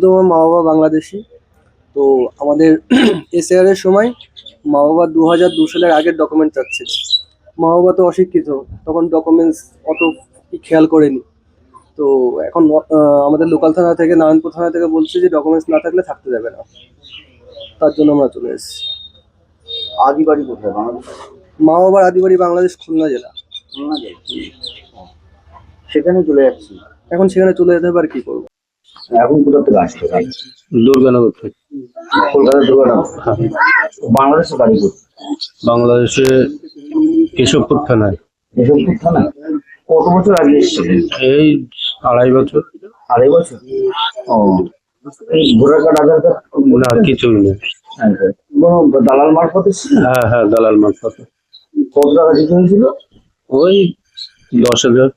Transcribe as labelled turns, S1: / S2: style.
S1: তো আমার মা বাবা বাংলাদেশি। তো আমাদের এসআর এর সময় মা বাবা 2002 সালের আগের ডকুমেন্ট চাচ্ছিল। মা বাবা তো অশিক্ষিত, তখন ডকুমেন্টস অত খেয়াল করেনি। তো এখন আমাদের লোকাল থানা থেকে, নারায়ণপুর থানা থেকে বলছে যে ডকুমেন্টস না থাকলে থাকতে যাবে না। তার জন্য আমরা চলে এসেছি।
S2: আদি বাড়ি কোথায়? বাংলাদেশ?
S1: মা বাবার আদি বাড়ি বাংলাদেশ, খুলনা জেলা।
S2: খুলনা যায়? সেখানে চলে যাচ্ছি।
S1: এখন সেখানে চলে যেতে হবে, আর কি করবো।
S2: এখন কোথা থেকে আসছে?
S3: দুর্গানগর থেকে।
S2: কলকাতা দুর্গানগর। বাংলাদেশে বাড়ি কোথায়?
S3: বাংলাদেশে কেশবপুর থানায়।
S2: কেশবপুর থানা। কত বছর আগে এসেছিলেন?
S3: এই 2.5 বছর।
S2: 2.5 বছর? ও, এই ভোটার কার্ড, আধার কার্ড?
S3: না, কিছুই নেই।
S2: কোনো দালাল মারফত এসেছিল?
S3: হ্যাঁ, দালাল মারফত।
S2: কত টাকা দিতে হয়েছিল?
S3: ওই 10,000।